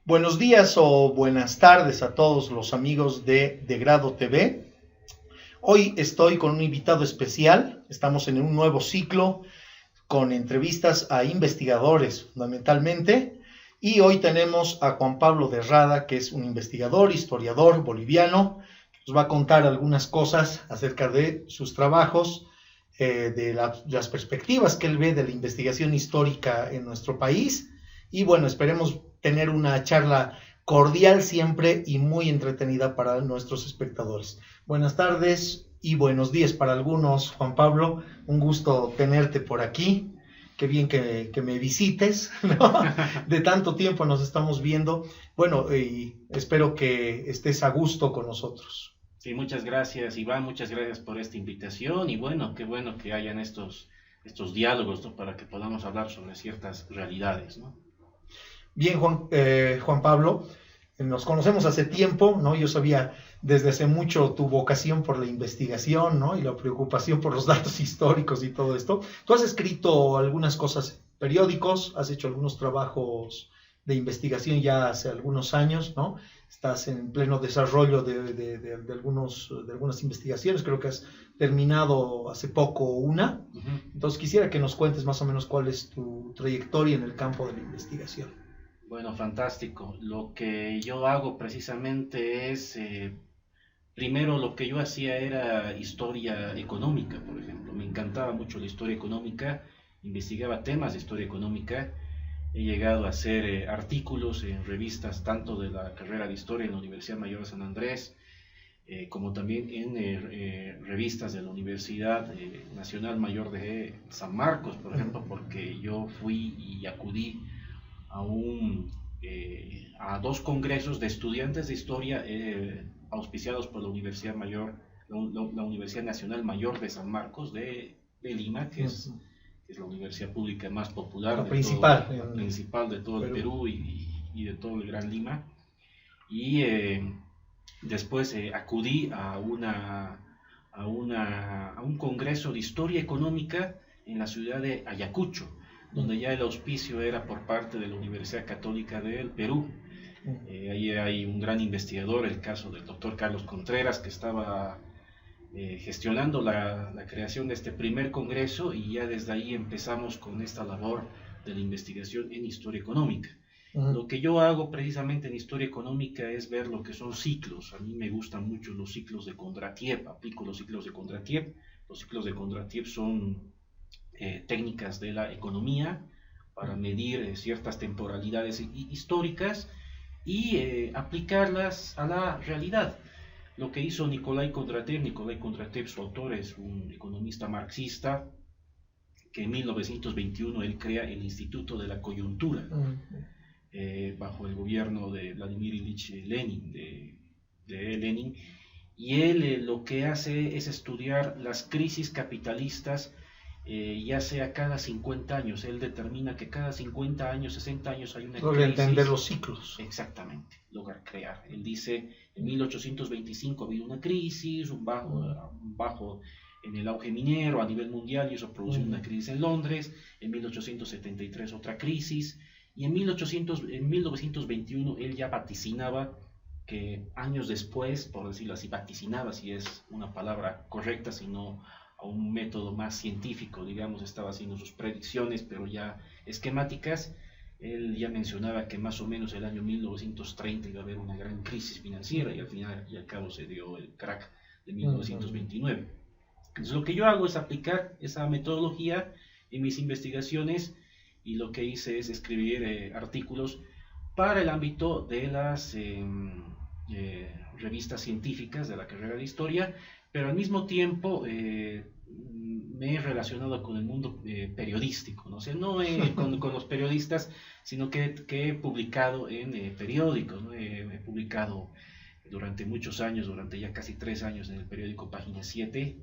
Buenos días o buenas tardes a todos los amigos de Grado TV. Hoy estoy con un invitado especial. Estamos en un nuevo ciclo con entrevistas a investigadores fundamentalmente. Y hoy tenemos a Juan Pablo de Rada, que es un investigador, historiador boliviano, que nos va a contar algunas cosas acerca de sus trabajos, las perspectivas que él ve de la investigación histórica en nuestro país. Y bueno, esperemos tener una charla cordial siempre y muy entretenida para nuestros espectadores. Buenas tardes y buenos días para algunos, Juan Pablo. Un gusto tenerte por aquí. Qué bien que me visites, ¿no? De tanto tiempo nos estamos viendo. Bueno, y espero que estés a gusto con nosotros. Sí, muchas gracias, Iván, muchas gracias por esta invitación y qué bueno que hayan estos diálogos, ¿no? Para que podamos hablar sobre ciertas realidades, ¿no? Bien, Juan Pablo, nos conocemos hace tiempo, ¿no? Yo sabía desde hace mucho tu vocación por la investigación, ¿no? Y la preocupación por los datos históricos y todo esto. Tú has escrito algunas cosas en periódicos, has hecho algunos trabajos de investigación ya hace algunos años, ¿no? Estás en pleno desarrollo de algunas investigaciones, creo que has terminado hace poco una. Entonces quisiera que nos cuentes más o menos cuál es tu trayectoria en el campo de la investigación. Bueno, fantástico. Lo que yo hago precisamente es, primero lo que yo hacía era historia económica, por ejemplo. Me encantaba mucho la historia económica, investigaba temas de historia económica. He llegado a hacer artículos en revistas tanto de la carrera de historia en la Universidad Mayor de San Andrés, como también en revistas de la Universidad Nacional Mayor de San Marcos, por ejemplo, porque yo fui y acudí a, a dos congresos de estudiantes de historia auspiciados por la Universidad Mayor, la Universidad Nacional Mayor de San Marcos de Lima, que es la universidad pública más popular, la principal de todo el Perú y de todo el Gran Lima. Y después acudí a un congreso de historia económica en la ciudad de Ayacucho, donde ya el auspicio era por parte de la Universidad Católica del Perú. Ahí hay un gran investigador, el caso del doctor Carlos Contreras, que estaba gestionando la creación de este primer congreso, y ya desde ahí empezamos con esta labor de la investigación en historia económica. Lo que yo hago precisamente en historia económica es ver lo que son ciclos. A mí me gustan mucho los ciclos de Kondratiev, aplico los ciclos de Kondratiev. Los ciclos de Kondratiev son técnicas de la economía para medir ciertas temporalidades históricas y aplicarlas a la realidad. Lo que hizo Nikolai Kondratiev, su autor, es un economista marxista que en 1921 él crea el Instituto de la Coyuntura, bajo el gobierno de Vladimir Ilich Lenin, de Lenin, y él lo que hace es estudiar las crisis capitalistas, ya sea cada 50 años. Él determina que cada 50 años, 60 años hay una crisis. Entender los ciclos. Exactamente, lograr crear. Él dice, en 1825 ha habido una crisis, un bajo en el auge minero a nivel mundial, y eso produce una crisis en Londres. En 1873 otra crisis, y en 1921 él ya vaticinaba que años después, por decirlo así, vaticinaba, si es una palabra correcta, sino a un método más científico, digamos, estaba haciendo sus predicciones, pero ya esquemáticas. Él ya mencionaba que más o menos el año 1930 iba a haber una gran crisis financiera, y al final y al cabo se dio el crack de 1929. Entonces lo que yo hago es aplicar esa metodología en mis investigaciones, y lo que hice es escribir artículos para el ámbito de las revistas científicas de la carrera de historia, pero al mismo tiempo me he relacionado con el mundo periodístico, ¿no? O sea, no con los periodistas, sino que he publicado en periódicos, ¿no? He publicado durante muchos años, durante ya casi 3 años, en el periódico Página 7,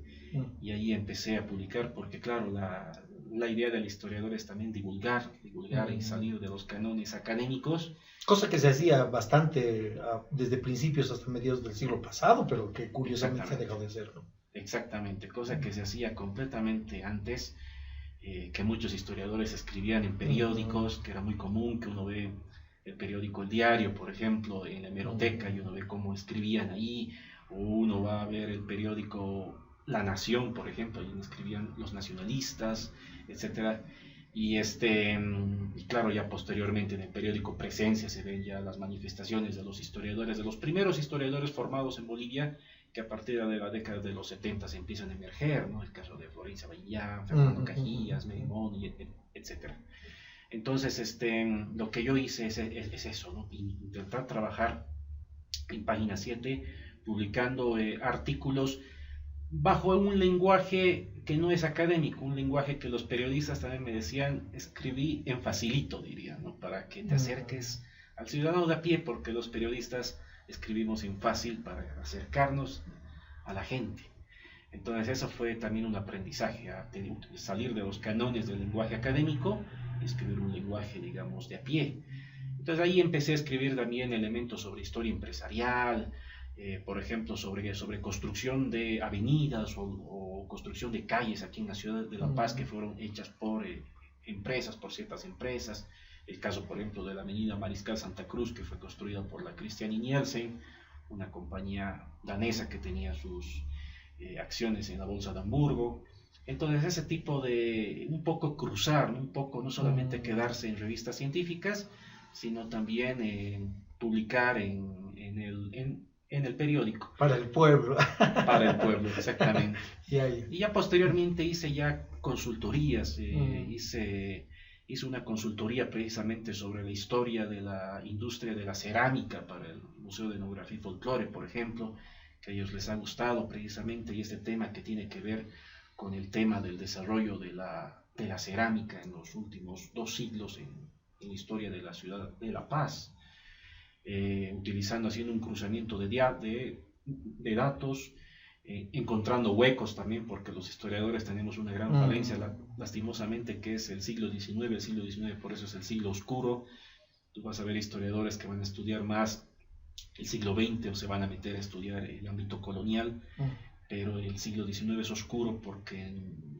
y ahí empecé a publicar, porque claro, la idea del historiador es también divulgar y salir de los cánones académicos. Cosa que se hacía bastante desde principios hasta mediados del siglo pasado, pero que curiosamente se ha dejado de hacerlo. Exactamente, cosa que se hacía completamente antes, que muchos historiadores escribían en periódicos, que era muy común, que uno ve el periódico El Diario, por ejemplo, en la hemeroteca, y uno ve cómo escribían ahí, o uno va a ver el periódico La Nación, por ejemplo, ahí escribían los nacionalistas, etcétera. Y claro, ya posteriormente en el periódico Presencia se ven ya las manifestaciones de los historiadores, de los primeros historiadores formados en Bolivia, que a partir de la década de los 70 se empiezan a emerger, ¿no? El caso de Florencia Bayillán, Fernando Cajías, Merimón, etcétera. Entonces, lo que yo hice es eso, ¿no? Intentar trabajar en Página 7, publicando artículos bajo un lenguaje que no es académico, un lenguaje que los periodistas también me decían, escribí en facilito, diría, ¿no? Para que te acerques al ciudadano de a pie, porque los periodistas escribimos en fácil para acercarnos a la gente. Entonces eso fue también un aprendizaje, a salir de los cánones del lenguaje académico y escribir un lenguaje, digamos, de a pie. Entonces ahí empecé a escribir también elementos sobre historia empresarial, por ejemplo, sobre construcción de avenidas o construcción de calles aquí en la ciudad de La Paz que fueron hechas por empresas, por ciertas empresas. El caso, por ejemplo, de la avenida Mariscal Santa Cruz, que fue construida por la Christian Nielsen, una compañía danesa que tenía sus acciones en la bolsa de Hamburgo. Entonces ese tipo de un poco cruzar, un poco no solamente quedarse en revistas científicas, sino también publicar en el periódico. Para el pueblo. Para el pueblo, exactamente. Ya. Y ya posteriormente hice ya consultorías, hice una consultoría precisamente sobre la historia de la industria de la cerámica para el Museo de Etnografía y Folclore, por ejemplo, que a ellos les ha gustado precisamente, y este tema que tiene que ver con el tema del desarrollo de la cerámica en los últimos 2 siglos en la historia de la ciudad de La Paz, haciendo un cruzamiento de datos, encontrando huecos también, porque los historiadores tenemos una gran falencia, lastimosamente, que es el siglo XIX, por eso es el siglo oscuro. Tú vas a ver historiadores que van a estudiar más el siglo XX o se van a meter a estudiar el ámbito colonial, pero el siglo XIX es oscuro porque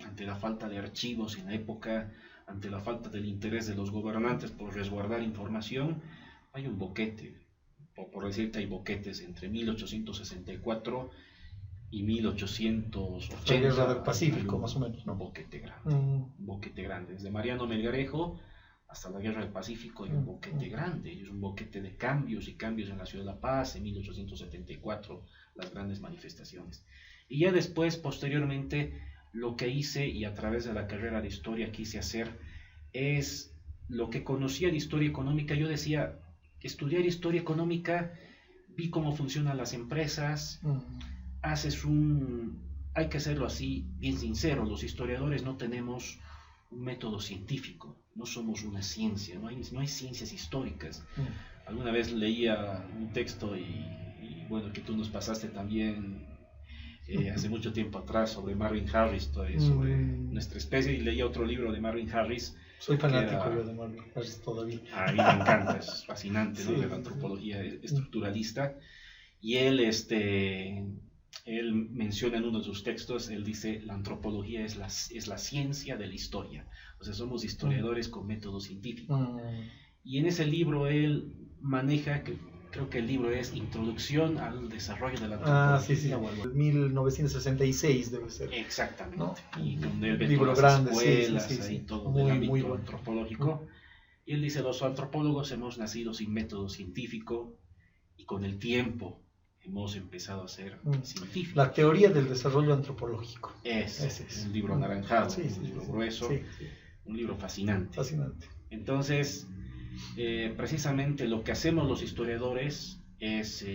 ante la falta de archivos en la época, ante la falta del interés de los gobernantes por resguardar información, hay un boquete, por decirte, hay boquetes entre 1864 y 1880. La Guerra del Pacífico, más o menos, ¿no? Un boquete grande, desde Mariano Melgarejo hasta la Guerra del Pacífico hay un boquete grande, y es un boquete de cambios y cambios en la ciudad de La Paz, en 1874, las grandes manifestaciones. Y ya después, posteriormente, lo que hice, y a través de la carrera de historia quise hacer, es lo que conocía de historia económica. Yo decía, estudiar historia económica, vi cómo funcionan las empresas, hay que hacerlo así, bien sincero, los historiadores no tenemos un método científico, no somos una ciencia, no hay ciencias históricas. Alguna vez leía un texto y bueno, que tú nos pasaste también hace mucho tiempo atrás sobre Marvin Harris, sobre nuestra especie, y leía otro libro de Marvin Harris. Soy fanático yo de Marvin Harris todavía. A mí me encanta, es fascinante, ¿no? De la antropología estructuralista. Y él menciona en uno de sus textos, él dice, la antropología es la ciencia de la historia. O sea, somos historiadores con método científico. Y en ese libro él maneja, creo que el libro es Introducción al Desarrollo de la Antropología. Sí. 1966 debe ser. Exactamente. ¿No? Y donde él ve libro todas grande, las escuelas, ahí todo muy, el ámbito muy bueno. antropológico. Y él dice, los antropólogos hemos nacido sin método científico y con el tiempo hemos empezado a ser científicos. La teoría del desarrollo antropológico. Ese es un libro anaranjado, un libro grueso, un libro fascinante. Entonces, precisamente lo que hacemos los historiadores es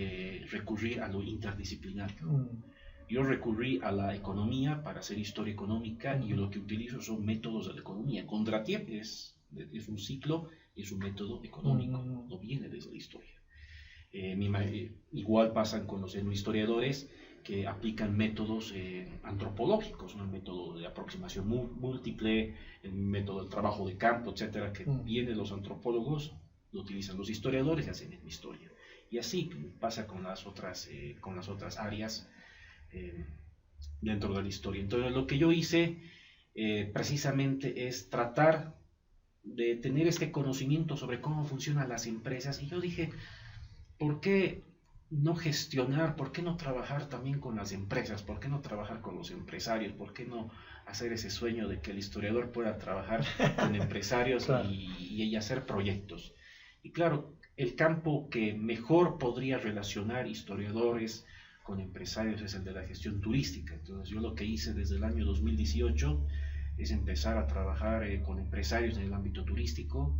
recurrir a lo interdisciplinario. Yo recurrí a la economía para hacer historia económica, y lo que utilizo son métodos de la economía. Kondratiev es un ciclo y es un método económico, no viene desde la historia. Igual pasan con los historiadores que aplican métodos antropológicos, ¿no? El método de aproximación múltiple, el método del trabajo de campo, etcétera, que vienen los antropólogos, lo utilizan los historiadores y hacen historia. Y así pasa con las otras áreas dentro de la historia. Entonces, lo que yo hice precisamente es tratar de tener este conocimiento sobre cómo funcionan las empresas. Y yo dije, ¿por qué no gestionar, por qué no trabajar también con las empresas? ¿Por qué no trabajar con los empresarios? ¿Por qué no hacer ese sueño de que el historiador pueda trabajar con empresarios claro. y hacer proyectos? Y claro, el campo que mejor podría relacionar historiadores con empresarios es el de la gestión turística. Entonces yo lo que hice desde el año 2018 es empezar a trabajar con empresarios en el ámbito turístico.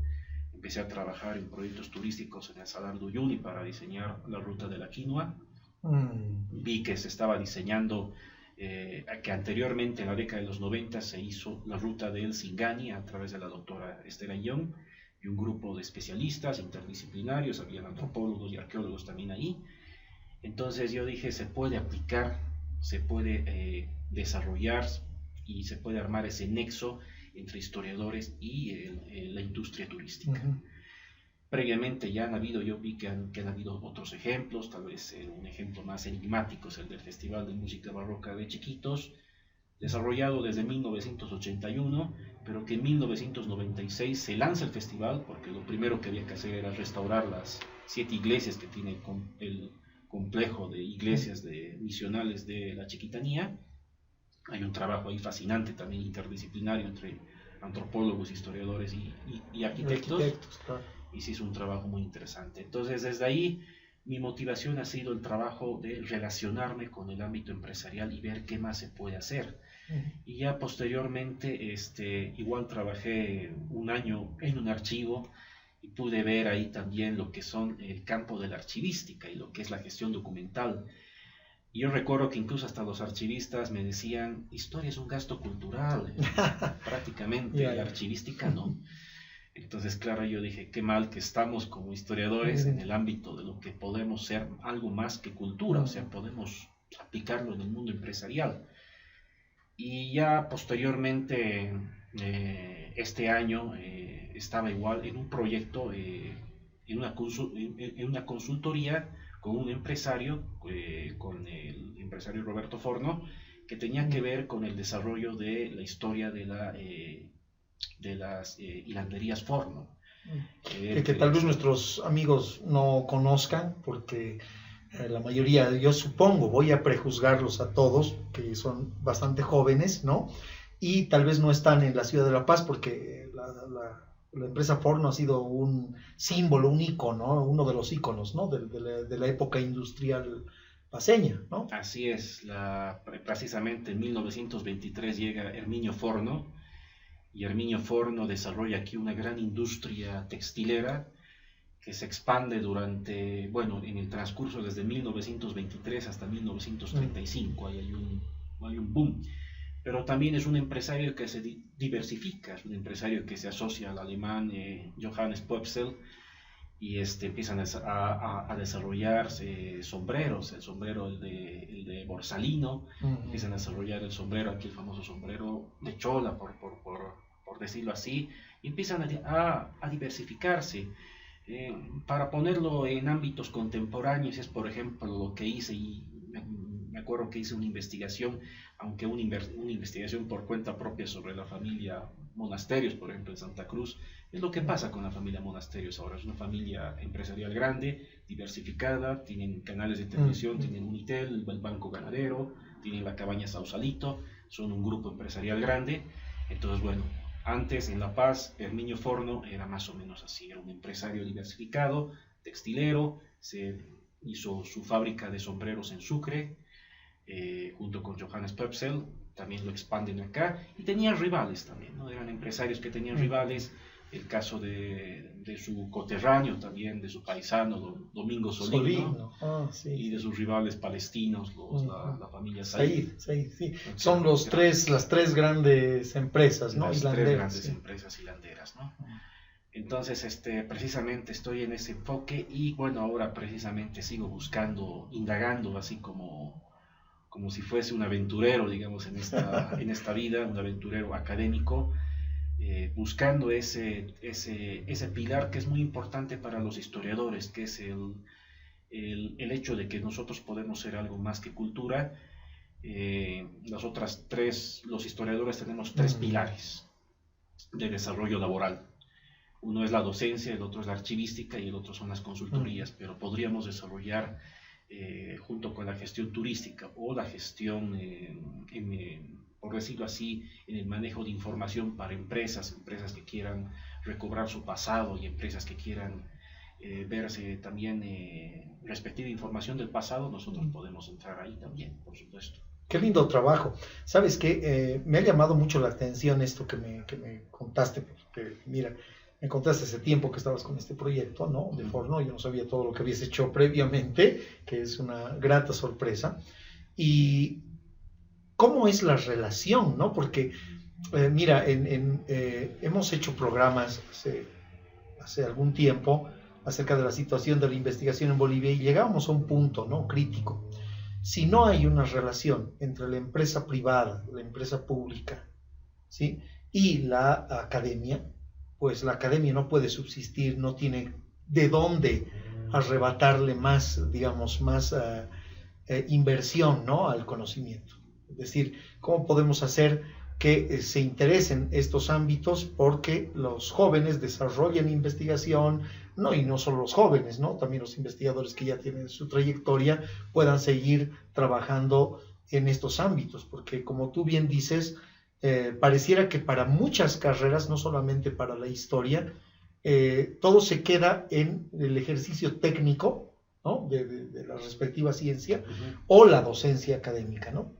Empecé a trabajar en proyectos turísticos en el Salar de Uyuni para diseñar la ruta de la quinoa. Vi que se estaba diseñando, que anteriormente en la década de los 90 se hizo la ruta del Singani a través de la doctora Estela Young y un grupo de especialistas interdisciplinarios, habían antropólogos y arqueólogos también ahí. Entonces yo dije, se puede aplicar, se puede desarrollar y se puede armar ese nexo entre historiadores y la industria turística. Previamente ya han habido, yo vi que han habido otros ejemplos, tal vez un ejemplo más enigmático es el del Festival de Música Barroca de Chiquitos, desarrollado desde 1981, pero que en 1996 se lanza el festival, porque lo primero que había que hacer era restaurar las 7 iglesias que tiene el complejo de iglesias misionales de la Chiquitanía. Hay un trabajo ahí fascinante también interdisciplinario entre antropólogos, historiadores y arquitectos, claro. Y sí es un trabajo muy interesante. Entonces desde ahí mi motivación ha sido el trabajo de relacionarme con el ámbito empresarial y ver qué más se puede hacer. Y ya posteriormente igual trabajé un año en un archivo y pude ver ahí también lo que son el campo de la archivística y lo que es la gestión documental. Y yo recuerdo que incluso hasta los archivistas me decían, historia es un gasto cultural, prácticamente, la archivística no. Entonces, claro, yo dije, qué mal que estamos como historiadores en el ámbito de lo que podemos ser algo más que cultura, o sea, podemos aplicarlo en el mundo empresarial. Y ya posteriormente, este año, estaba igual en un proyecto, en una consultoría con un empresario, con el empresario Roberto Forno, que tenía que ver con el desarrollo de la historia de las hilanderías Forno. Que tal vez nuestros amigos no conozcan, porque la mayoría, yo supongo, voy a prejuzgarlos a todos, que son bastante jóvenes, ¿no? Y tal vez no están en la ciudad de La Paz, porque la empresa Forno ha sido un símbolo, un ícono, uno de los íconos, ¿no? de la época industrial paceña, ¿no? Así es, precisamente en 1923 llega Herminio Forno, y Herminio Forno desarrolla aquí una gran industria textilera que se expande en el transcurso desde 1923 hasta 1935, ahí hay un boom. Pero también es un empresario que se diversifica, es un empresario que se asocia al alemán Johannes Poepsel y empiezan a desarrollarse sombreros, el sombrero el de Borsalino, empiezan a desarrollar el sombrero, aquí el famoso sombrero de chola, por decirlo así, y empiezan a diversificarse. Para ponerlo en ámbitos contemporáneos es, por ejemplo, lo que hice, y me acuerdo que hice una investigación, aunque una investigación por cuenta propia sobre la familia Monasterios, por ejemplo, en Santa Cruz. Es lo que pasa con la familia Monasterios ahora. Es una familia empresarial grande, diversificada, tienen canales de televisión, tienen Unitel, el Banco Ganadero, tienen la cabaña Sausalito, son un grupo empresarial grande. Entonces, bueno, antes en La Paz, Herminio Forno era más o menos así, era un empresario diversificado, textilero, se hizo su fábrica de sombreros en Sucre, junto con Johannes Poepsel, también lo expanden acá, y tenían rivales también, ¿no? Eran empresarios que tenían rivales, el caso de su coterráneo también, de su paisano Domingo Solino. Sí, y de sus rivales palestinos, la familia Said. Sí. Son las tres grandes empresas, ¿no? Las tres grandes empresas hilanderas, ¿no? Entonces, precisamente estoy en ese enfoque y bueno, ahora precisamente sigo buscando, indagando, así como si fuese un aventurero, digamos, en esta vida, un aventurero académico, buscando ese pilar que es muy importante para los historiadores, que es el hecho de que nosotros podemos ser algo más que cultura. Los historiadores tenemos 3 pilares de desarrollo laboral. Uno es la docencia, el otro es la archivística y el otro son las consultorías, pero podríamos desarrollar junto con la gestión turística o la gestión, por decirlo así, en el manejo de información para empresas que quieran recobrar su pasado y empresas que quieran verse también respectiva información del pasado. Nosotros podemos entrar ahí también, por supuesto. Qué lindo trabajo. ¿Sabes qué? Me ha llamado mucho la atención esto que me contaste, porque mira, me contaste hace tiempo que estabas con este proyecto, ¿no? De Forno, yo no sabía todo lo que habías hecho previamente, que es una grata sorpresa. Y cómo es la relación, ¿no? Porque, mira, hemos hecho programas hace algún tiempo acerca de la situación de la investigación en Bolivia y llegábamos a un punto, ¿no? Crítico. Si no hay una relación entre la empresa privada, la empresa pública, ¿sí? Y la academia, pues la academia no puede subsistir, no tiene de dónde arrebatarle más, digamos, más inversión, ¿no? Al conocimiento. Es decir, ¿cómo podemos hacer que se interesen estos ámbitos? Porque los jóvenes desarrollan investigación, no, y no solo los jóvenes, ¿no? También los investigadores que ya tienen su trayectoria puedan seguir trabajando en estos ámbitos, porque como tú bien dices, pareciera que para muchas carreras, no solamente para la historia, todo se queda en el ejercicio técnico, ¿no? de la respectiva ciencia o la docencia académica, ¿no?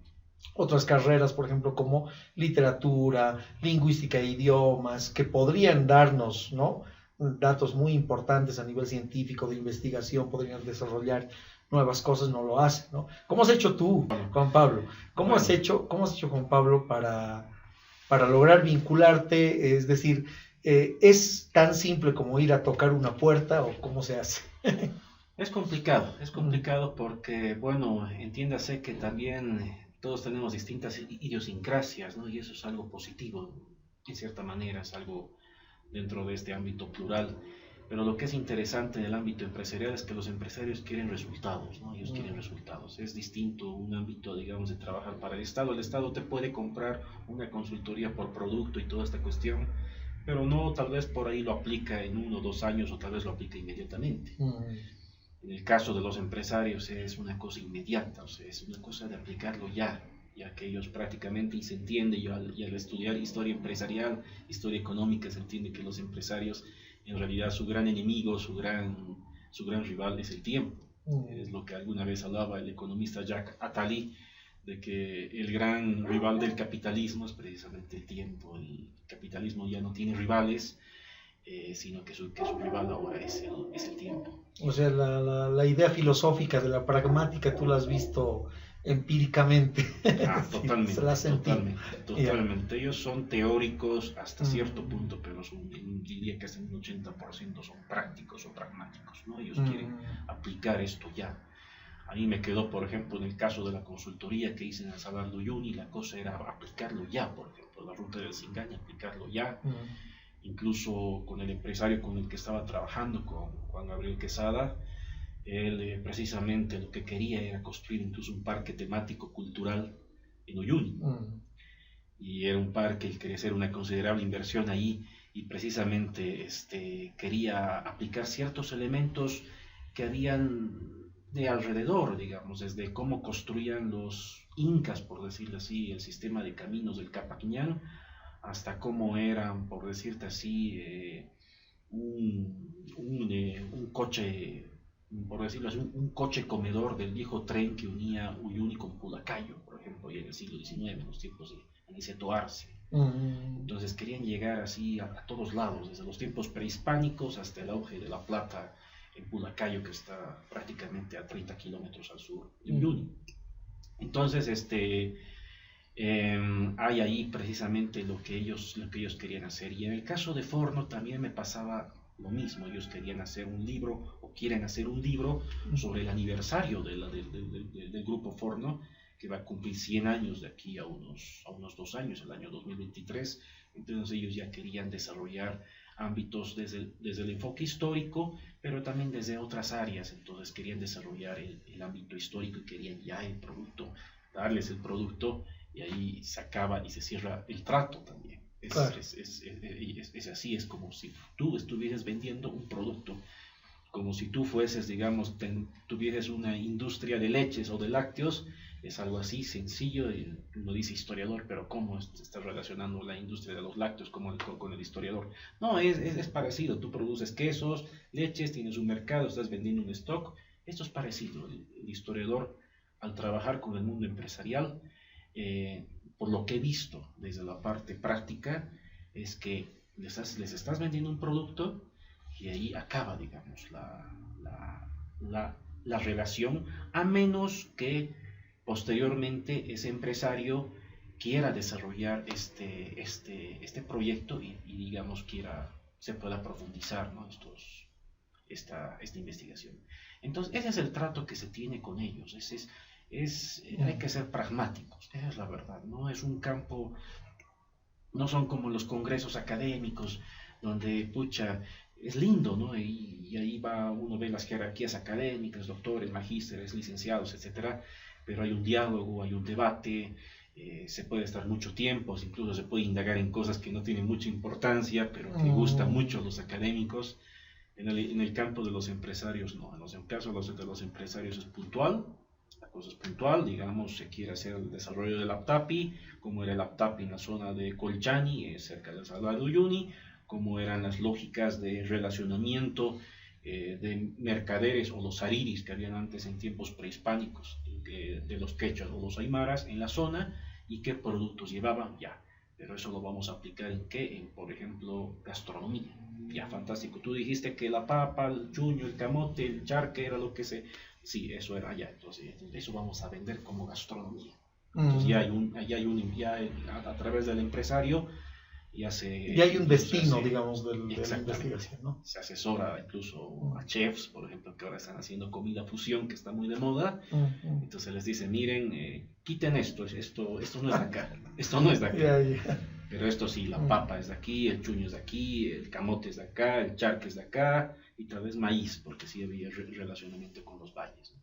Otras carreras, por ejemplo, como literatura, lingüística e idiomas, que podrían darnos, ¿no? Datos muy importantes a nivel científico, de investigación, podrían desarrollar nuevas cosas, no lo hacen, ¿no? ¿Cómo has hecho tú, Juan Pablo? ¿Cómo has hecho, Juan Pablo, para lograr vincularte? Es decir, ¿es tan simple como ir a tocar una puerta o cómo se hace? Es complicado porque, bueno, entiéndase que también todos tenemos distintas idiosincrasias, ¿no? Y eso es algo positivo, en cierta manera, es algo dentro de este ámbito plural. Pero lo que es interesante en el ámbito empresarial es que los empresarios quieren resultados, ¿no? Ellos quieren resultados. Es distinto un ámbito, digamos, de trabajar para el Estado. El Estado te puede comprar una consultoría por producto y toda esta cuestión, pero no tal vez por ahí lo aplica en 1 o 2 años, o tal vez lo aplica inmediatamente. En el caso de los empresarios es una cosa inmediata, o sea, es una cosa de aplicarlo ya que ellos prácticamente, y se entiende, y al estudiar historia empresarial, historia económica, se entiende que los empresarios, en realidad su gran enemigo, su gran rival es el tiempo. Es lo que alguna vez hablaba el economista Jacques Attali, de que el gran rival del capitalismo es precisamente el tiempo. El capitalismo ya no tiene rivales, sino que su rival ahora es el tiempo. O sea, la idea filosófica de la pragmática tú la has visto empíricamente. Totalmente, sí, totalmente. Ellos son teóricos hasta cierto punto, pero diría que hasta un 80% son prácticos o pragmáticos, ¿no? Ellos quieren aplicar esto ya. A mí me quedó, por ejemplo, en el caso de la consultoría que hice en el Salar de Uyuni, la cosa era aplicarlo ya, por ejemplo, la ruta del Singaña, aplicarlo ya. Incluso con el empresario con el que estaba trabajando, con Juan Gabriel Quesada, él precisamente lo que quería era construir incluso un parque temático cultural en Uyuni. Y era un parque, él quería hacer una considerable inversión ahí, y precisamente quería aplicar ciertos elementos que habían de alrededor, digamos, desde cómo construían los incas, por decirlo así, el sistema de caminos del Capaquiñán, hasta cómo eran, por decirte así, un coche, por decirlo así, un coche comedor del viejo tren que unía Uyuni con Pulacayo, por ejemplo, y en el siglo XIX, en los tiempos de Aniceto Arce. Entonces querían llegar así a todos lados, desde los tiempos prehispánicos hasta el auge de La Plata en Pulacayo, que está prácticamente a 30 kilómetros al sur de Uyuni. Entonces, hay ahí precisamente lo que ellos querían hacer. Y en el caso de Forno también me pasaba lo mismo. Ellos querían hacer un libro, o quieren hacer un libro sobre el aniversario del grupo Forno, que va a cumplir 100 años de aquí a unos 2 años, el año 2023. Entonces ellos ya querían desarrollar ámbitos desde el enfoque histórico, pero también desde otras áreas. Entonces querían desarrollar el ámbito histórico y querían ya darles el producto, y ahí se acaba y se cierra el trato también. Claro. Es así, es como si tú estuvieses vendiendo un producto, como si tú fueses, digamos, tuvieses una industria de leches o de lácteos. Es algo así sencillo, y uno dice historiador, pero ¿cómo está relacionando la industria de los lácteos con el historiador? No, es parecido, tú produces quesos, leches, tienes un mercado, estás vendiendo un stock, esto es parecido. El historiador, al trabajar con el mundo empresarial, por lo que he visto desde la parte práctica, es que les estás vendiendo un producto y ahí acaba, digamos, la relación, a menos que posteriormente ese empresario quiera desarrollar este proyecto y digamos se pueda profundizar, ¿no? Esta investigación. Entonces, ese es el trato que se tiene con ellos. Hay que ser pragmáticos, esa es la verdad. No es un campo, no son como los congresos académicos, donde, pucha, es lindo, ¿no? Y ahí uno ve las jerarquías académicas, doctores, magísteres, licenciados, etcétera, pero hay un diálogo, hay un debate, se puede estar mucho tiempo, incluso se puede indagar en cosas que no tienen mucha importancia, pero que gustan mucho a los académicos. En el campo de los empresarios, no. En el caso de los empresarios es puntual, la cosa es puntual, digamos, se quiere hacer el desarrollo del Aptapi, como era el Aptapi en la zona de Colchani, cerca de Salvador de Uyuni, como eran las lógicas de relacionamiento de mercaderes o los ariris que habían antes en tiempos prehispánicos, de los quechuas o los aymaras en la zona, y qué productos llevaban, ya. Pero eso lo vamos a aplicar en por ejemplo, gastronomía. Ya, fantástico. Tú dijiste que la papa, el chuño, el camote, el charque era lo que se... Sí, eso era allá. Entonces, eso vamos a vender como gastronomía. Entonces, ya a través del empresario, ya hay un destino, digamos, de la investigación, ¿no? Se asesora incluso a chefs, por ejemplo, que ahora están haciendo comida fusión, que está muy de moda. Entonces les dice, miren, quiten esto no es de acá, esto no es de acá. Pero esto sí, la papa es de aquí, el chuño es de aquí, el camote es de acá, el charque es de acá, y tal vez maíz, porque sí había relacionamiento con los valles, ¿no?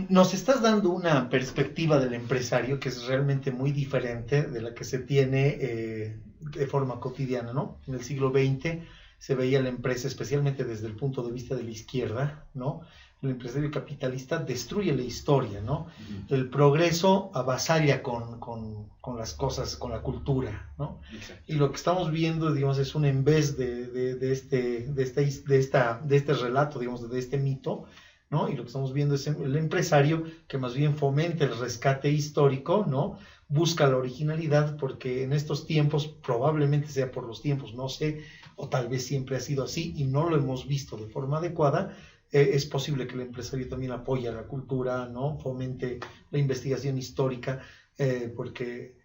Nos estás dando una perspectiva del empresario que es realmente muy diferente de la que se tiene de forma cotidiana, ¿no? En el siglo XX se veía la empresa, especialmente desde el punto de vista de la izquierda, ¿no? El empresario capitalista destruye la historia, ¿no? El progreso avasalla con las cosas, con la cultura, ¿no? Y lo que estamos viendo, digamos, es un en vez de este relato, digamos, de este mito, ¿no? Y lo que estamos viendo es el empresario que más bien fomenta el rescate histórico, ¿no? Busca la originalidad, porque en estos tiempos, probablemente sea por los tiempos, no sé, o tal vez siempre ha sido así y no lo hemos visto de forma adecuada. Es posible que el empresario también apoye a la cultura, ¿no? Fomente la investigación histórica, porque,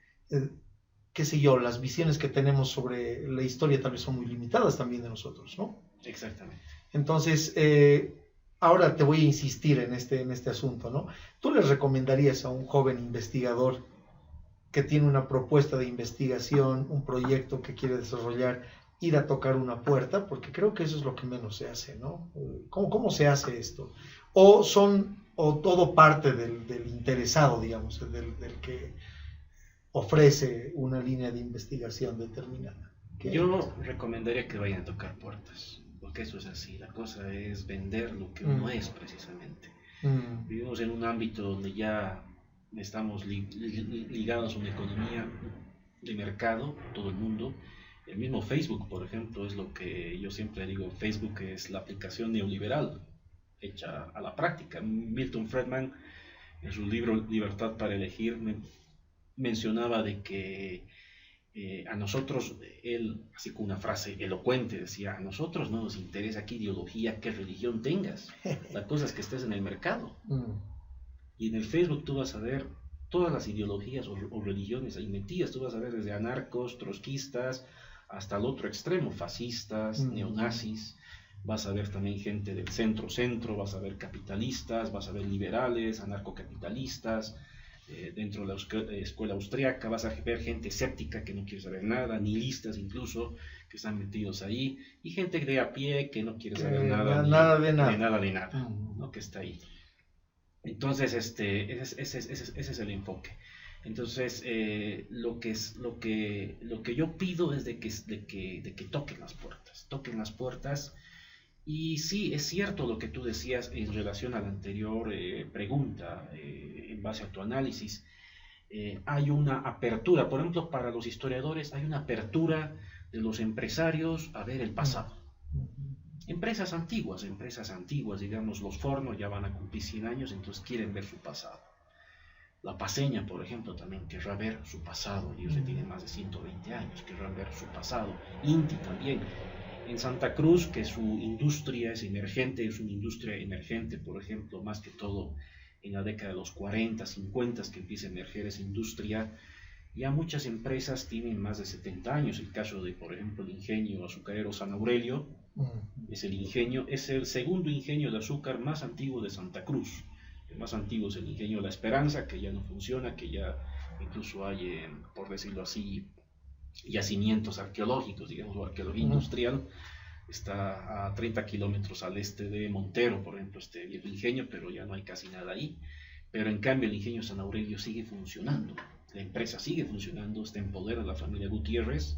qué sé yo, las visiones que tenemos sobre la historia tal vez son muy limitadas también de nosotros, ¿no? Exactamente. Entonces, ahora te voy a insistir en este asunto, ¿no? ¿Tú le recomendarías a un joven investigador que tiene una propuesta de investigación, un proyecto que quiere desarrollar, ir a tocar una puerta? Porque creo que eso es lo que menos se hace, ¿no? ¿Cómo se hace esto? ¿O todo parte del interesado, digamos, del que ofrece una línea de investigación determinada? Yo recomendaría que vayan a tocar puertas, porque eso es así, la cosa es vender lo que no es precisamente. Vivimos en un ámbito donde ya estamos ligados a una economía de mercado, todo el mundo. El mismo Facebook, por ejemplo, es lo que yo siempre digo, Facebook es la aplicación neoliberal hecha a la práctica. Milton Friedman, en su libro Libertad para elegir, mencionaba de que a nosotros, él, así con una frase elocuente, decía, a nosotros no nos interesa qué ideología, qué religión tengas, la cosa es que estés en el mercado. Y en el Facebook tú vas a ver todas las ideologías o religiones ahí metidas, tú vas a ver desde anarcos, trotskistas, hasta el otro extremo, fascistas, neonazis, vas a ver también gente del centro, vas a ver capitalistas, vas a ver liberales, anarcocapitalistas. Dentro de la escuela austriaca vas a ver gente escéptica que no quiere saber nada, nihilistas incluso, que están metidos ahí, y gente de a pie que no quiere saber nada de nada, ¿no? Que está ahí. Entonces, ese es el enfoque. Entonces, lo que yo pido es de que toquen las puertas. Y sí, es cierto lo que tú decías en relación a la anterior pregunta, en base a tu análisis. Hay una apertura, por ejemplo, para los historiadores, hay una apertura de los empresarios a ver el pasado. Empresas antiguas, digamos, los Fornos ya van a cumplir 100 años, entonces quieren ver su pasado. La Paceña, por ejemplo, también querrá ver su pasado, ellos ya tienen más de 120 años, querrán ver su pasado. Inti también. En Santa Cruz, que su industria es una industria emergente, por ejemplo, más que todo en la década de los 40, 50, que empieza a emerger esa industria, ya muchas empresas tienen más de 70 años. El caso de, por ejemplo, el ingenio azucarero San Aurelio, es el segundo ingenio de azúcar más antiguo de Santa Cruz. El más antiguo es el ingenio La Esperanza, que ya no funciona, que ya incluso hay, por decirlo así, yacimientos arqueológicos, digamos, o arqueología industrial. Está a 30 kilómetros al este de Montero, por ejemplo, este viejo ingenio, pero ya no hay casi nada ahí. Pero en cambio el ingenio San Aurelio sigue funcionando, la empresa sigue funcionando, está en poder de la familia Gutiérrez,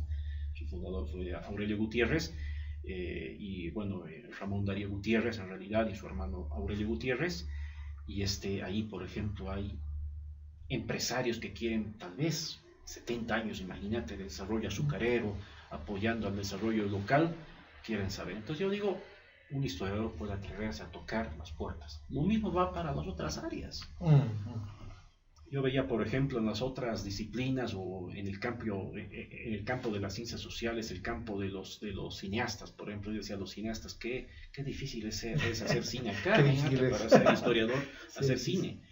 su fundador fue Aurelio Gutiérrez, y bueno, Ramón Darío Gutiérrez en realidad, y su hermano Aurelio Gutiérrez, y ahí, por ejemplo, hay empresarios que quieren tal vez 70 años, imagínate, de desarrollo azucarero, apoyando al desarrollo local, quieren saber. Entonces yo digo, un historiador puede atreverse a tocar las puertas. Lo mismo va para las otras áreas. Yo veía, por ejemplo, en las otras disciplinas o en el campo de las ciencias sociales, el campo de los cineastas, por ejemplo, yo decía, los cineastas, qué difícil es hacer cine acá, para ser historiador, hacer cine.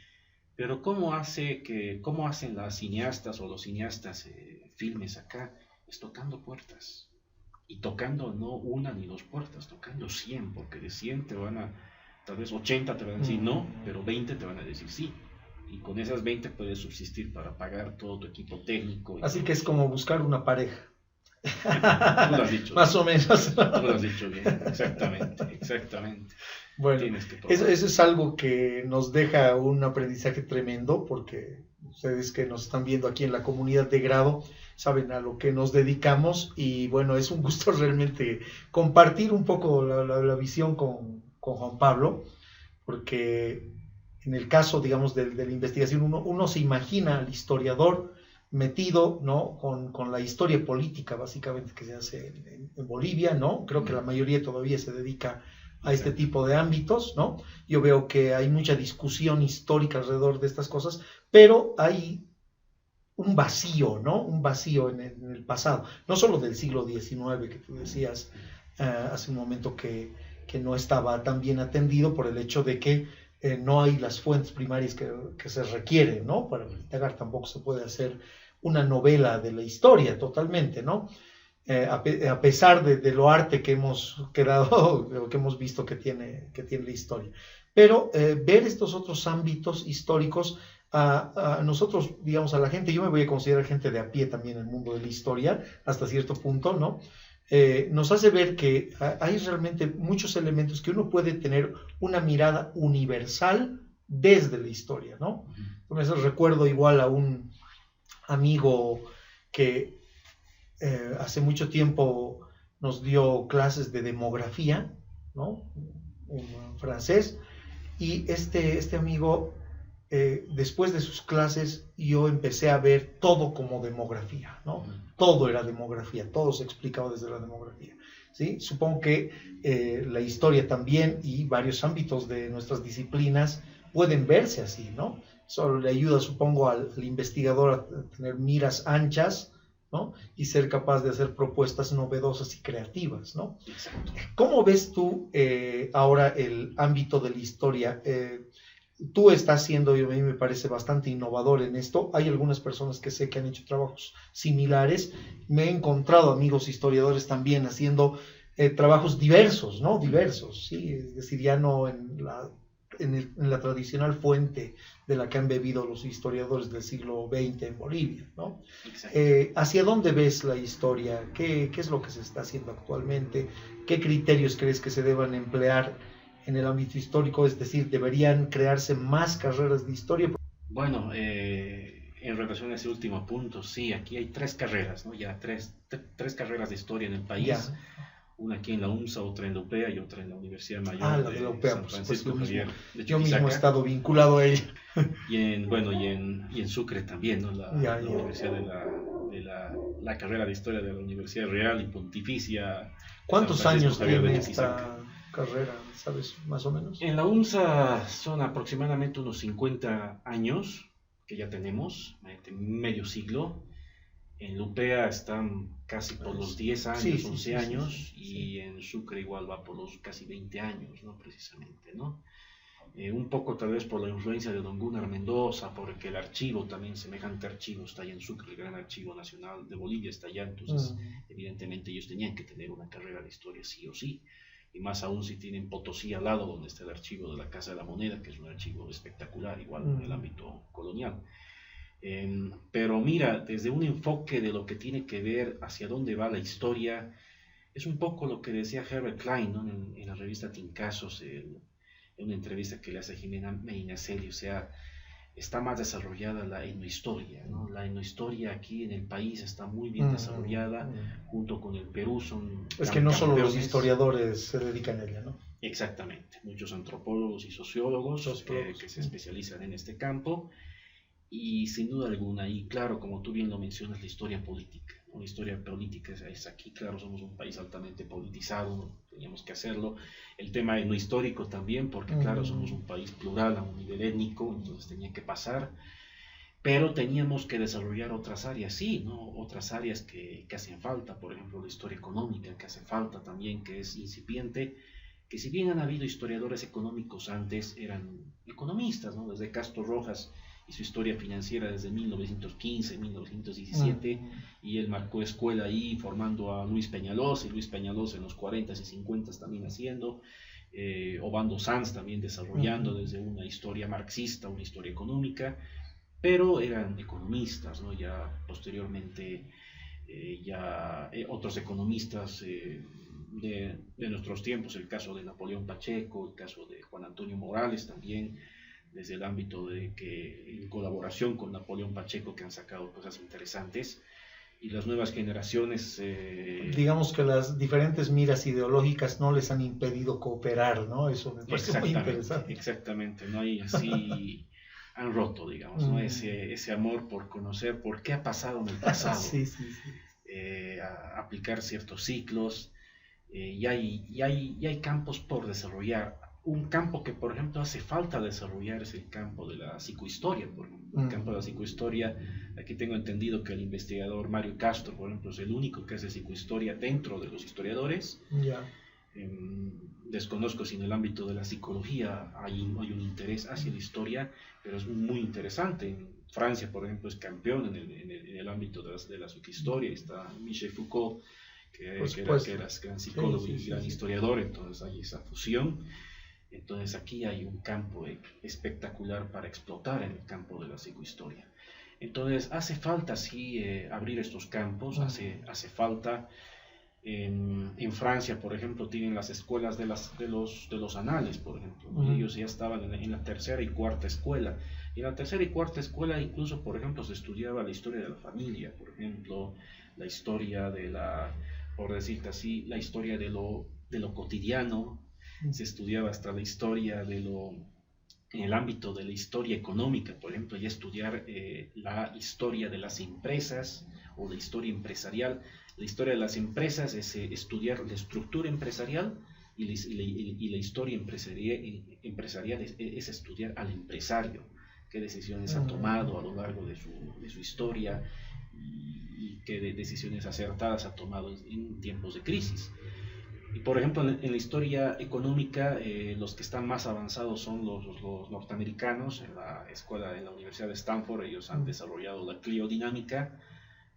Pero ¿cómo hacen las cineastas o los cineastas filmes acá? Es tocando puertas. Y tocando no una ni dos puertas, tocando 100, porque de 100 tal vez 80 te van a decir no, pero 20 te van a decir sí. Y con esas 20 puedes subsistir para pagar todo tu equipo técnico. Así que es como buscar una pareja. Tú lo has dicho. Más o menos. Tú lo has dicho bien, exactamente. Bueno, eso es algo que nos deja un aprendizaje tremendo, porque ustedes que nos están viendo aquí en la comunidad de grado saben a lo que nos dedicamos, y bueno, es un gusto realmente compartir un poco la visión con Juan Pablo, porque en el caso, digamos, de la investigación, uno se imagina al historiador metido, ¿no?, con la historia política, básicamente, que se hace en Bolivia, ¿no? Creo que la mayoría todavía se dedica a este tipo de ámbitos, ¿no? Yo veo que hay mucha discusión histórica alrededor de estas cosas, pero hay un vacío, ¿no? Un vacío en el pasado, no solo del siglo XIX, que tú decías hace un momento que no estaba tan bien atendido por el hecho de que no hay las fuentes primarias que se requieren, ¿no? Para indagar. Tampoco se puede hacer una novela de la historia totalmente, ¿no? A pesar de lo arte que hemos que hemos visto que tiene la historia. Pero ver estos otros ámbitos históricos, a nosotros, digamos, a la gente, yo me voy a considerar gente de a pie también en el mundo de la historia, hasta cierto punto, ¿no? Nos hace ver que hay realmente muchos elementos que uno puede tener una mirada universal desde la historia, ¿no? Entonces recuerdo igual a un amigo que hace mucho tiempo nos dio clases de demografía, ¿no? Un francés, y este amigo, después de sus clases, yo empecé a ver todo como demografía, ¿no? Todo era demografía, todo se explicaba desde la demografía, ¿sí? Supongo que la historia también y varios ámbitos de nuestras disciplinas pueden verse así, ¿no? Eso le ayuda, supongo, al investigador a tener miras anchas, ¿no? Y ser capaz de hacer propuestas novedosas y creativas, ¿no? Exacto. ¿Cómo ves tú ahora el ámbito de la historia? Tú estás siendo, y a mí me parece, bastante innovador en esto. Hay algunas personas que sé que han hecho trabajos similares. Me he encontrado amigos historiadores también haciendo trabajos diversos, ¿no? Diversos, ¿sí? Es decir, ya no en la tradicional fuente de la que han bebido los historiadores del siglo XX en Bolivia, ¿no? ¿Hacia dónde ves la historia? ¿Qué es lo que se está haciendo actualmente? ¿Qué criterios crees que se deban emplear en el ámbito histórico? Es decir, ¿deberían crearse más carreras de historia? Bueno, en relación a ese último punto, sí, aquí hay tres carreras, ¿no? Ya tres carreras de historia en el país. Ya. Una aquí en la UNSA, otra en la UPEA y otra en la Universidad Mayor La de la UPEA, San por Francisco supuesto, Javier de yo mismo he Chuquisaca. estado vinculado a ella. Y en Sucre también, ¿no? La Ya. Universidad la carrera de Historia de la Universidad Real y Pontificia. ¿Cuántos San Francisco años Javier de tiene Chuquisaca. esta carrera, sabes, más o menos? En la UNSA son aproximadamente unos 50 años que ya tenemos, medio siglo. En la UPEA están casi por los 10 años, 11 años, y en Sucre igual va por los casi 20 años, ¿no? Precisamente, ¿no? Un poco tal vez por la influencia de don Gunnar Mendoza, porque el archivo también, semejante archivo, está allá en Sucre, el Gran Archivo Nacional de Bolivia está allá, entonces evidentemente ellos tenían que tener una carrera de historia sí o sí, y más aún si tienen Potosí al lado, donde está el archivo de la Casa de la Moneda, que es un archivo espectacular, igual en el ámbito colonial. Pero mira, desde un enfoque de lo que tiene que ver hacia dónde va la historia, es un poco lo que decía Herbert Klein, ¿no? en la revista Tincazos, en una entrevista que le hace Jimena Medinaceli, o sea, está más desarrollada la etnohistoria, ¿no? La etnohistoria aquí en el país está muy bien desarrollada, junto con el Perú son es que no solo los historiadores se dedican a ella, ¿no? Exactamente, muchos antropólogos y sociólogos que se especializan en este campo. Y sin duda alguna, y claro, como tú bien lo mencionas, la historia política, ¿no? La historia política es aquí, claro, somos un país altamente politizado, ¿no? Teníamos que hacerlo. El tema no histórico también, porque claro, somos un país plural a un nivel étnico, entonces tenía que pasar, pero teníamos que desarrollar otras áreas, sí, ¿no? Otras áreas que hacen falta, por ejemplo, la historia económica, que hace falta también, que es incipiente, que si bien han habido historiadores económicos antes, eran economistas, ¿no? Desde Castro Rojas y su historia financiera desde 1915, 1917, y él marcó escuela ahí formando a Luis Peñalosa, y Luis Peñalosa en los 40s y 50s también haciendo, Obando Sanz también desarrollando desde una historia marxista, una historia económica, pero eran economistas, ¿no? Ya posteriormente, otros economistas de nuestros tiempos, el caso de Napoleón Pacheco, el caso de Juan Antonio Morales también, desde el ámbito de que en colaboración con Napoleón Pacheco, que han sacado cosas interesantes, y las nuevas generaciones digamos que las diferentes miras ideológicas no les han impedido cooperar, ¿no? Eso me parece muy interesante. Exactamente, no hay así han roto, digamos, ¿no? Ese amor por conocer por qué ha pasado en el pasado, a aplicar ciertos ciclos, y hay campos por desarrollar. Un campo que, por ejemplo, hace falta desarrollar es el campo de la psicohistoria. Por ejemplo. El campo de la psicohistoria, aquí tengo entendido que el investigador Mario Castro, por ejemplo, es el único que hace psicohistoria dentro de los historiadores. Desconozco si en el ámbito de la psicología hay un interés hacia la historia, pero es muy interesante. En Francia, por ejemplo, es campeón en el ámbito de la psicohistoria. Está Michel Foucault, que era gran psicólogo y gran historiador, entonces hay esa fusión. Entonces aquí hay un campo espectacular para explotar en el campo de la psicohistoria. Entonces hace falta sí abrir estos campos, hace falta. En Francia, por ejemplo, tienen las escuelas de los anales, por ejemplo. Ellos ya estaban en la tercera y cuarta escuela. Y en la tercera y cuarta escuela incluso, por ejemplo, se estudiaba la historia de la familia, por ejemplo, la historia por decirte así, la historia de lo cotidiano. Se estudiaba hasta la historia en el ámbito de la historia económica, por ejemplo, ya estudiar la historia de las empresas o la historia empresarial. La historia de las empresas es estudiar la estructura empresarial, y la historia empresarial es estudiar al empresario, qué decisiones ha tomado a lo largo de su historia y qué decisiones acertadas ha tomado en tiempos de crisis. Y por ejemplo, en la historia económica, los que están más avanzados son los norteamericanos. En la Universidad de Stanford, ellos han desarrollado la cliodinámica.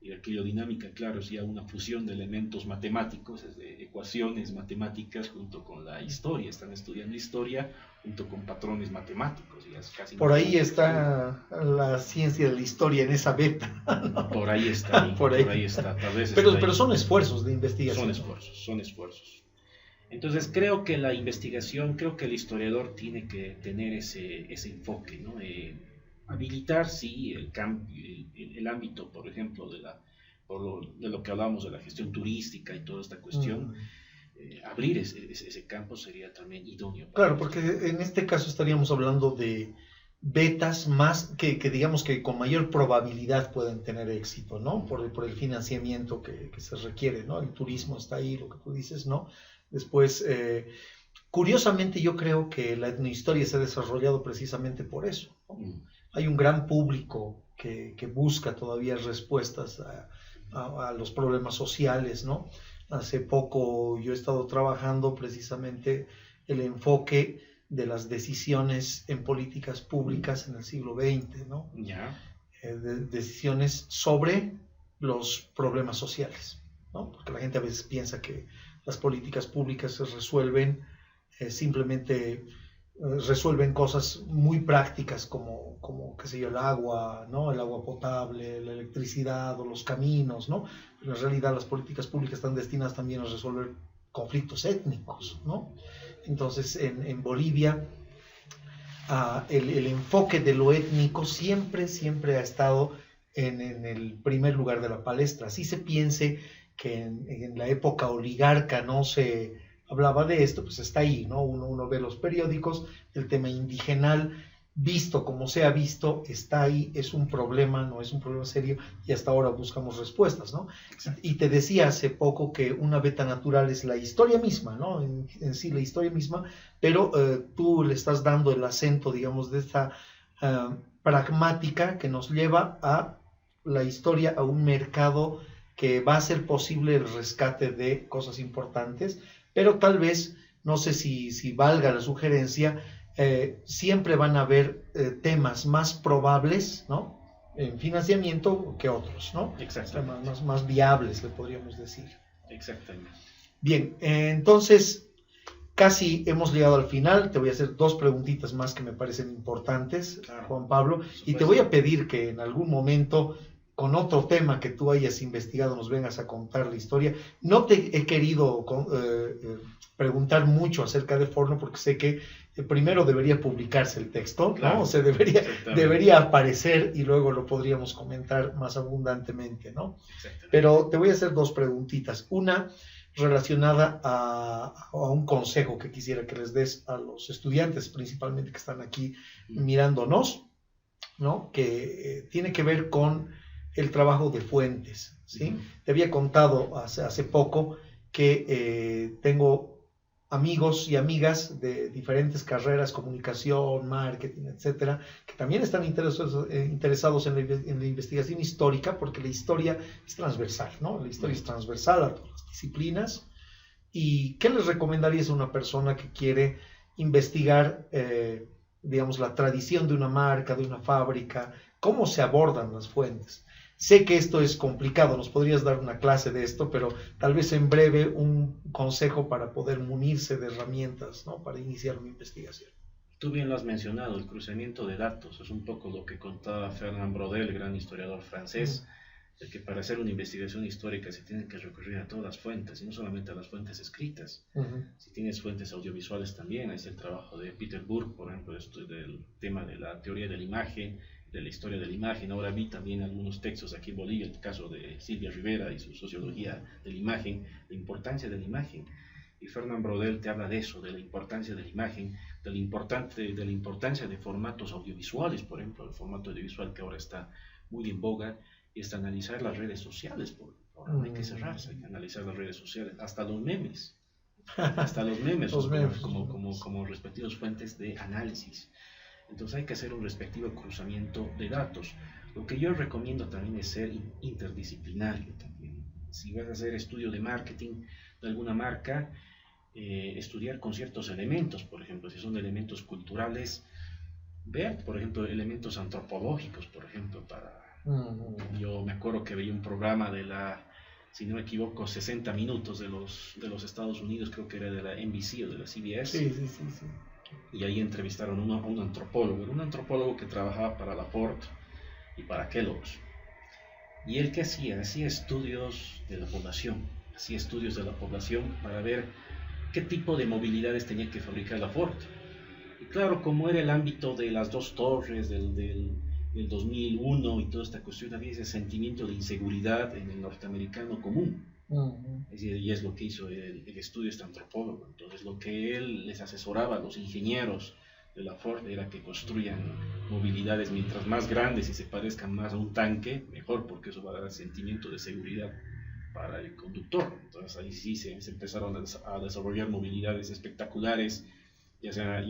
Y la cliodinámica, claro, es ya una fusión de elementos matemáticos, es de ecuaciones matemáticas junto con la historia. Están estudiando historia junto con patrones matemáticos. Y es casi por ahí está la ciencia de la historia en esa beta, ¿no? Por ahí está. Por ahí está. Tal vez pero son esfuerzos de investigación. Son esfuerzos. Entonces creo que la investigación, creo que el historiador tiene que tener ese enfoque, ¿no? habilitar, sí, el ámbito, por ejemplo, de lo que hablamos de la gestión turística y toda esta cuestión. Abrir ese campo sería también idóneo. Claro, porque en este caso estaríamos hablando de betas más que digamos que con mayor probabilidad pueden tener éxito, ¿no? Por el financiamiento que se requiere, ¿no? El turismo está ahí, lo que tú dices, ¿no? Después, curiosamente yo creo que la etnohistoria se ha desarrollado precisamente por eso, ¿no? Hay un gran público que busca todavía respuestas a los problemas sociales, ¿no? Hace poco yo he estado trabajando precisamente el enfoque de las decisiones en políticas públicas en el siglo XX, ¿no? Decisiones sobre los problemas sociales, ¿no? Porque la gente a veces piensa que las políticas públicas se resuelven simplemente resuelven cosas muy prácticas como qué sé yo, el agua, ¿no? El agua potable, la electricidad o los caminos, ¿no? Pero en realidad las políticas públicas están destinadas también a resolver conflictos étnicos, ¿no? Entonces en Bolivia el enfoque de lo étnico siempre ha estado en el primer lugar de la palestra. Así se piense que en la época oligarca no se hablaba de esto, pues está ahí, ¿no? Uno ve los periódicos, el tema indigenal, visto como se ha visto, está ahí, es un problema, no es un problema serio, y hasta ahora buscamos respuestas, ¿no? Y te decía hace poco que una beta natural es la historia misma, ¿no? En sí, la historia misma, pero tú le estás dando el acento, digamos, de esta pragmática que nos lleva a la historia, a un mercado que va a hacer posible el rescate de cosas importantes, pero tal vez, no sé si valga la sugerencia, siempre van a haber temas más probables, ¿no? En financiamiento que otros, ¿no? Exactamente. Temas más viables, le podríamos decir. Exactamente. Bien, entonces casi hemos llegado al final. Te voy a hacer 2 preguntitas más que me parecen importantes, claro, Juan Pablo, y te voy a pedir que en algún momento, con otro tema que tú hayas investigado, nos vengas a contar la historia. No te he querido preguntar mucho acerca de Forno porque sé que primero debería publicarse el texto, claro, ¿no? O sea, debería aparecer y luego lo podríamos comentar más abundantemente, ¿no? Pero te voy a hacer 2 preguntitas. Una relacionada a un consejo que quisiera que les des a los estudiantes, principalmente que están aquí mirándonos, ¿no? Que tiene que ver con el trabajo de fuentes, ¿sí? Te había contado hace poco que tengo amigos y amigas de diferentes carreras, comunicación, marketing, etcétera, que también están interesados en la investigación histórica, porque la historia es transversal, ¿no? La historia es transversal a todas las disciplinas. ¿Y qué les recomendarías a una persona que quiere investigar, digamos, la tradición de una marca, de una fábrica? ¿Cómo se abordan las fuentes? Sé que esto es complicado, nos podrías dar una clase de esto, pero tal vez en breve un consejo para poder munirse de herramientas, ¿no? Para iniciar una investigación. Tú bien lo has mencionado, el cruzamiento de datos es un poco lo que contaba Fernand Braudel, el gran historiador francés, de que para hacer una investigación histórica se tiene que recurrir a todas las fuentes, y no solamente a las fuentes escritas. Si tienes fuentes audiovisuales también, es el trabajo de Peter Burke, por ejemplo, esto del tema de la teoría de la imagen, de la historia de la imagen. Ahora vi también algunos textos aquí en Bolivia, el caso de Silvia Rivera y su sociología de la imagen, la importancia de la imagen. Y Fernand Braudel te habla de eso, de la importancia de la imagen, de la importancia de formatos audiovisuales, por ejemplo, el formato audiovisual que ahora está muy en boga, y hasta analizar las redes sociales. Ahora no hay que cerrarse, hay que analizar las redes sociales, hasta los memes. Hasta los memes, como respectivos fuentes de análisis. Entonces hay que hacer un respectivo cruzamiento de datos. Lo que yo recomiendo también es ser interdisciplinario también. Si vas a hacer estudio de marketing de alguna marca, estudiar con ciertos elementos, por ejemplo, si son elementos culturales, ver, por ejemplo, elementos antropológicos, por ejemplo, yo me acuerdo que veía un programa de si no me equivoco, 60 minutos de los Estados Unidos, creo que era de la NBC o de la CBS. Sí. Y ahí entrevistaron a un antropólogo que trabajaba para la Ford y para Kellogg's. Y él que hacía estudios de la población, para ver qué tipo de movilidades tenía que fabricar la Ford. Y claro, como era el ámbito de las 2 torres, del 2001 y toda esta cuestión, había ese sentimiento de inseguridad en el norteamericano común. Es decir, y es lo que hizo el estudio este antropólogo. Entonces, lo que él les asesoraba a los ingenieros de la Ford era que construyan movilidades mientras más grandes y se parezcan más a un tanque, mejor, porque eso va a dar sentimiento de seguridad para el conductor. Entonces ahí sí se empezaron a desarrollar movilidades espectaculares, ya sea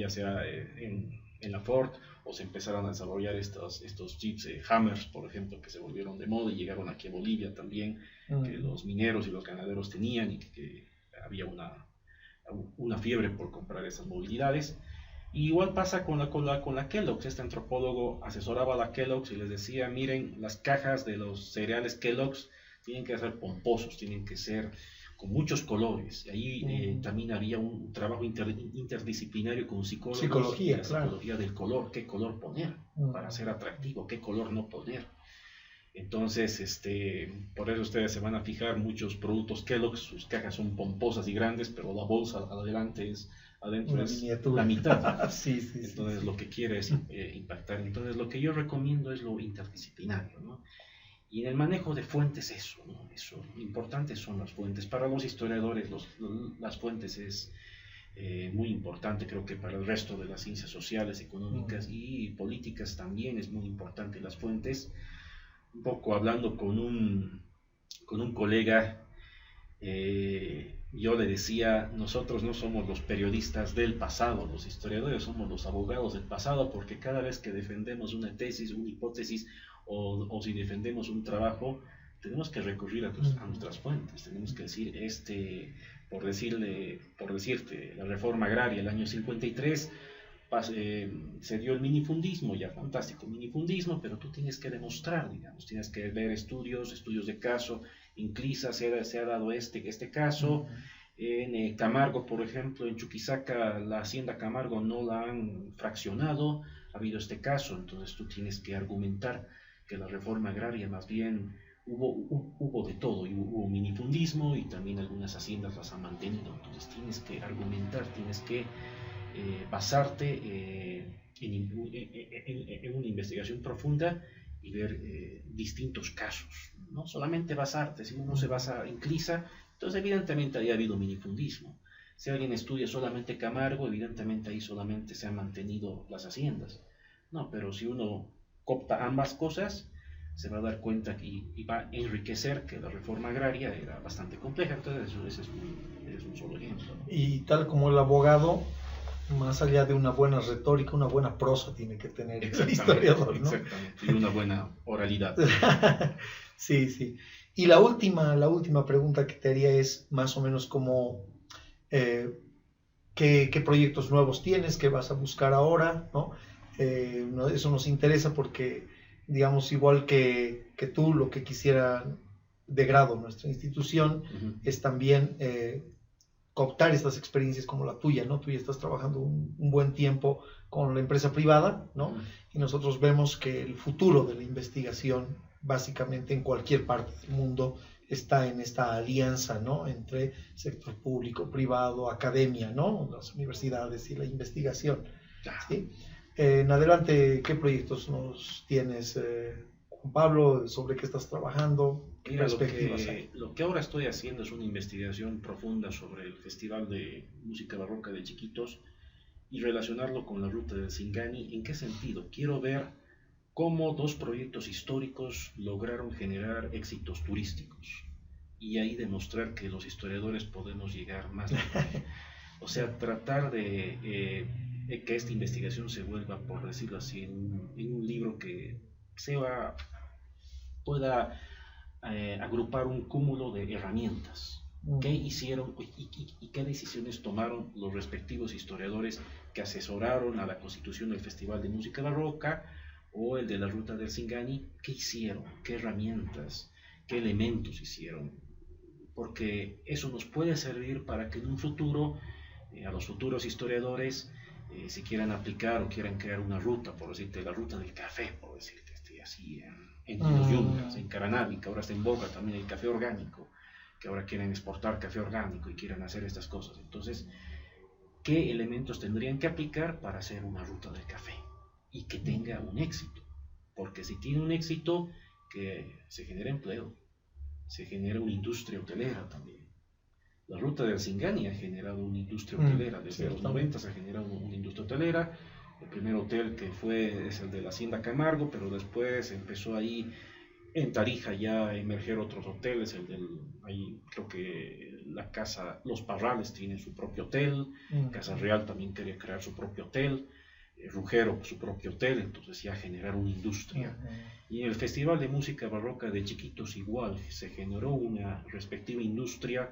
en la Ford, o se empezaron a desarrollar estos jeeps Hammers, por ejemplo, que se volvieron de moda y llegaron aquí a Bolivia también, que los mineros y los ganaderos tenían, y que había una fiebre por comprar esas movilidades. Y igual pasa con la Kellogg's. Este antropólogo asesoraba a la Kellogg's y les decía, miren, las cajas de los cereales Kellogg's tienen que ser pomposos, tienen que ser con muchos colores. Y ahí también había un trabajo interdisciplinario con psicólogos. Psicología, la psicología del color, qué color poner para ser atractivo, qué color no poner. Entonces, por eso ustedes se van a fijar, muchos productos Kellogg's, sus cajas son pomposas y grandes, pero la bolsa adentro es la mitad. Sí, Entonces, lo que quiere es impactar. Entonces, lo que yo recomiendo es lo interdisciplinario, ¿no? Y en el manejo de fuentes, eso, ¿no? Eso, importantes son las fuentes. Para los historiadores, las fuentes es muy importante. Creo que para el resto de las ciencias sociales, económicas y políticas también es muy importante las fuentes. Un poco hablando con un colega, yo le decía, nosotros no somos los periodistas del pasado, los historiadores somos los abogados del pasado, porque cada vez que defendemos una tesis, una hipótesis, o si defendemos un trabajo, tenemos que recurrir a nuestras fuentes. Tenemos que decir, por decirte, la reforma agraria del año 53, se dio el minifundismo, ya fantástico minifundismo, pero tú tienes que demostrar, digamos, tienes que ver estudios de caso. En Clisa se ha dado este caso. En Camargo, por ejemplo, en Chuquisaca, la hacienda Camargo no la han fraccionado, ha habido este caso. Entonces tú tienes que argumentar que la reforma agraria más bien hubo de todo, y hubo minifundismo y también algunas haciendas las han mantenido. Entonces tienes que argumentar, tienes que basarte en una investigación profunda y ver distintos casos. No solamente basarte, si uno se basa en Clisa, entonces evidentemente ahí ha habido minifundismo. Si alguien estudia solamente Camargo, evidentemente ahí solamente se han mantenido las haciendas. No, pero si uno copta ambas cosas, se va a dar cuenta y va a enriquecer que la reforma agraria era bastante compleja. Entonces ese es un solo ejemplo, ¿no? Y tal como el abogado, más allá de una buena retórica, una buena prosa tiene que tener el historiador, ¿no? Exactamente, y una buena oralidad. Sí. Y la última pregunta que te haría es más o menos como ¿qué proyectos nuevos tienes? ¿Qué vas a buscar ahora? ¿No? Eso nos interesa porque, digamos, igual que tú, lo que quisiera de grado nuestra institución es también cooptar estas experiencias como la tuya, ¿no? Tú ya estás trabajando un buen tiempo con la empresa privada, ¿no? Y nosotros vemos que el futuro de la investigación, básicamente en cualquier parte del mundo, está en esta alianza, ¿no? Entre sector público, privado, academia, ¿no? Las universidades y la investigación, ¿sí? En adelante, ¿qué proyectos nos tienes, Juan Pablo? ¿Sobre qué estás trabajando? ¿Qué perspectivas hay? Lo que ahora estoy haciendo es una investigación profunda sobre el Festival de Música Barroca de Chiquitos y relacionarlo con la ruta del Singani. ¿En qué sentido? Quiero ver cómo dos proyectos históricos lograron generar éxitos turísticos y ahí demostrar que los historiadores podemos llegar más lejos. O sea, tratar de que esta investigación se vuelva, por decirlo así, en un libro que pueda agrupar un cúmulo de herramientas. ¿Qué hicieron y qué decisiones tomaron los respectivos historiadores que asesoraron a la constitución del Festival de Música Barroca o el de la Ruta del Singani? ¿Qué hicieron? ¿Qué herramientas? ¿Qué elementos hicieron? Porque eso nos puede servir para que en un futuro, a los futuros historiadores, si quieran aplicar o quieran crear una ruta, por decirte, la ruta del café, por decirte, así en los Yungas, en Caranavi, que ahora está en boga también el café orgánico, que ahora quieren exportar café orgánico y quieren hacer estas cosas. Entonces, ¿qué elementos tendrían que aplicar para hacer una ruta del café y que tenga un éxito? porque si tiene un éxito, que se genera empleo, se genera una industria hotelera también. La ruta del Singani ha generado una industria hotelera, desde los 90 se ha generado una industria hotelera. El primer hotel que fue es el de la Hacienda Camargo, pero después empezó ahí en Tarija ya a emerger otros hoteles, ahí creo que la casa, Los Parrales tiene su propio hotel, Casa Real también quería crear su propio hotel, Rugero su propio hotel, entonces ya generar una industria. Y en el Festival de Música Barroca de Chiquitos igual, se generó una respectiva industria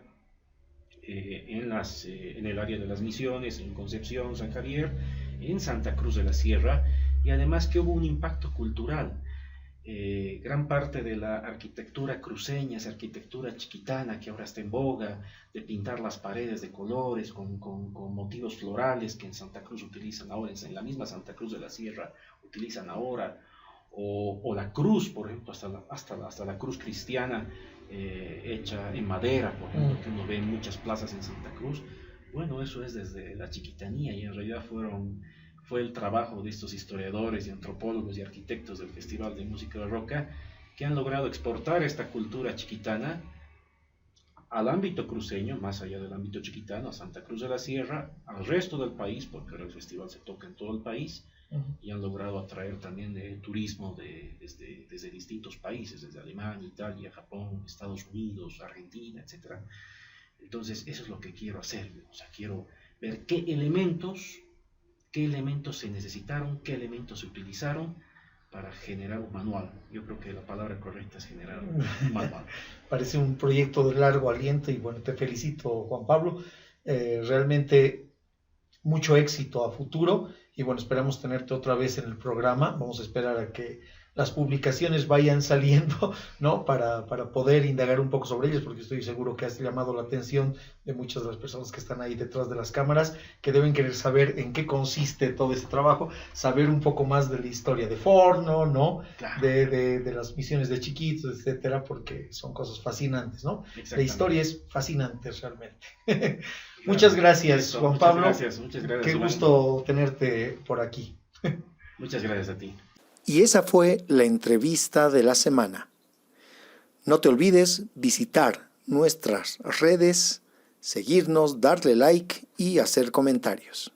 en el área de las Misiones, en Concepción, San Javier, en Santa Cruz de la Sierra, y además que hubo un impacto cultural. Gran parte de la arquitectura cruceña, esa arquitectura chiquitana que ahora está en boga, de pintar las paredes de colores con motivos florales que en Santa Cruz utilizan ahora, en la misma Santa Cruz de la Sierra utilizan ahora, o la cruz, por ejemplo, hasta la cruz cristiana hecha en madera, por ejemplo, que uno ve en muchas plazas en Santa Cruz. Bueno, eso es desde la chiquitanía, y en realidad fue el trabajo de estos historiadores y antropólogos y arquitectos del Festival de Música Barroca que han logrado exportar esta cultura chiquitana al ámbito cruceño, más allá del ámbito chiquitano, a Santa Cruz de la Sierra, al resto del país, porque ahora el festival se toca en todo el país, y han logrado atraer también turismo desde distintos países, desde Alemania, Italia, Japón, Estados Unidos, Argentina, etc. Entonces, eso es lo que quiero hacer, o sea, quiero ver qué elementos se necesitaron, qué elementos se utilizaron para generar un manual. Yo creo que la palabra correcta es generar un manual. Parece un proyecto de largo aliento y bueno, te felicito, Juan Pablo. Realmente mucho éxito a futuro y bueno, esperamos tenerte otra vez en el programa. Vamos a esperar a que las publicaciones vayan saliendo, ¿no? Para poder indagar un poco sobre ellas, porque estoy seguro que has llamado la atención de muchas de las personas que están ahí detrás de las cámaras, que deben querer saber en qué consiste todo este trabajo, saber un poco más de la historia de Forno, ¿no? Claro. De las misiones de Chiquitos, etcétera, porque son cosas fascinantes, ¿no? La historia es fascinante realmente. Claro. Muchas gracias, Juan Pablo. Muchas gracias. Qué gusto tenerte por aquí. Muchas gracias a ti. Y esa fue la entrevista de la semana. No te olvides visitar nuestras redes, seguirnos, darle like y hacer comentarios.